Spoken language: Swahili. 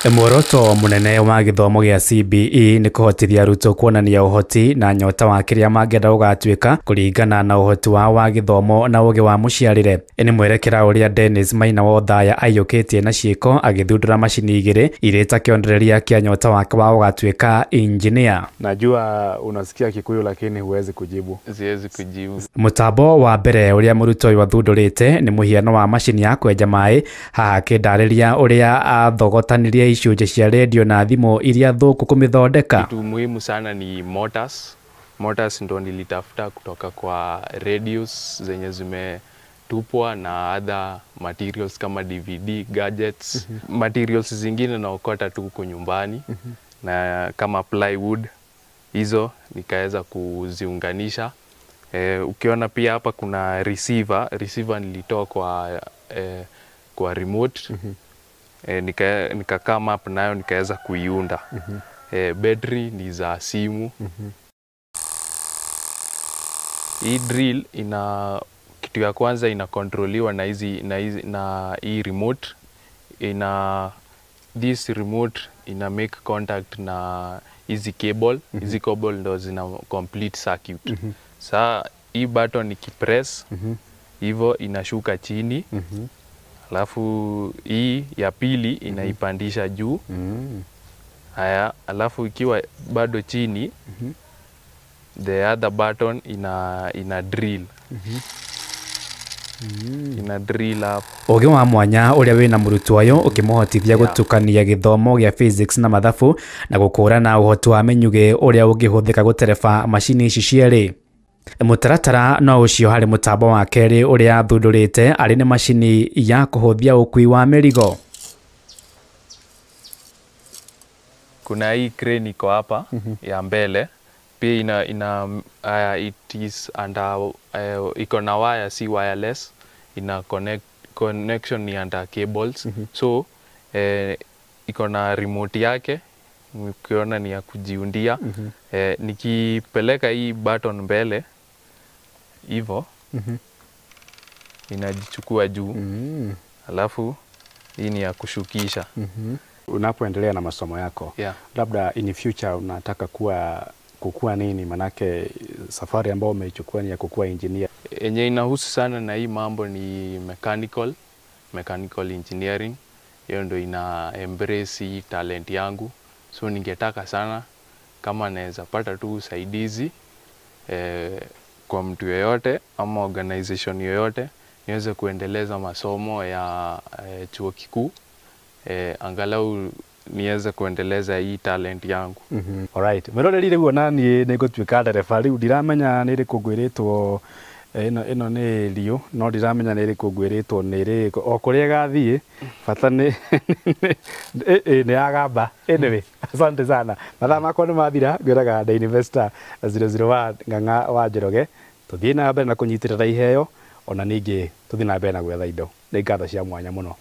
Muoroto munene wa githomo gia CBE ni kuhotithia arutwo kuonania uhoti na nyota wa kiria mangenda ugatuika kuringana na uhoti wa githomo na ugi wa muciarire. Ni mwerekera uria Dennis Maina wa Othaya aiyukitie na ciiko agithundura macini igiri irita kiondereria kia nyota wake wa ugatuika engineer. Najua unasikia Kikuyu lakini huwezi kujibu. Siwezi kujibu. Mutambo wa mbere uria murutwo uyu athundurite ni muhiano wa macini ya kwenja mai, haha kindariria uria athogotanirie icunje cia radio na thimu iria thuku kumithondeka. Kitu muhimu sana ni motors. Motors ndo nilitafuta kutoka kwa radios zenye zimetupwa na other materials kama DVD, gadgets. Materials zingine naokota tu huko nyumbani na kama plywood, hizo nikaweza kuziunganisha. Ukiona pia hapa kuna receiver nilitoa kwa remote. Nika come up nayo nikaweza kuiunda. Battery ni za simu. Hii drill kitu ya kwanza inakontroliwa na hii remote. This remote ina make contact na hizi cable. Hizi cable ndo zina complete circuit. Saa hii button nikipress hivyo inashuka chini. Alafu hii ya pili inaipandisha juu. Haya, alafu ikiwa bado chini, the other button ina drill. Ina drill up. Ugi wa mwanya uria wina murutwo uyu ukimuhotithia gutukania githomo gia physics na mathabu na gukurana uhoti wa menyuge uria ungihuthika gutereba macini ici cieri. Mutaratara no ucio hari mutambo wa keri uria thundurite ari ni macini ya kuhuthia ukui wa mirigo. Kuna hii crane iko hapa ya mbele. Pia it is under iko na wire, si wireless. Ina connection ni under cables. So iko na remote yake. Ukiona ni ya kujiundia. Nikipeleka hii button mbele hivyo inajichukua juu. Alafu hii ni ya kushukisha. Unapoendelea na masomo yako, labda in future unataka kukua nini? Manake safari ambayo umeichukua ni ya kukua engineer. Yenye inahusu sana na hii mambo ni mechanical engineering. Hiyo ndo ina embrace talent yangu. So ningetaka sana kama naweza pata tu usaidizi kwa mtu yoyote ama organization yoyote niweze kuendeleza masomo ya chuo kikuu, angalau niweze kuendeleza hii talent yangu. Alright. Meroreri riu nani nigutuika ndereba riu ndiramenya ni riku ngwiritwo ino ni Rio, no ndiramenya ni riku ngwiritwo ni ri o kuria gathie bata ni agamba. Anyway, asante sana. Mathaa makwa ni mathira, ngwiraga The Investor 001 Ng'ang'a wa Njoroge. Tuthie na mbere na kunyitirira iheo ona ningi tuthie na mbere na gwetha indo. Ni ngatho cia mwanya muno.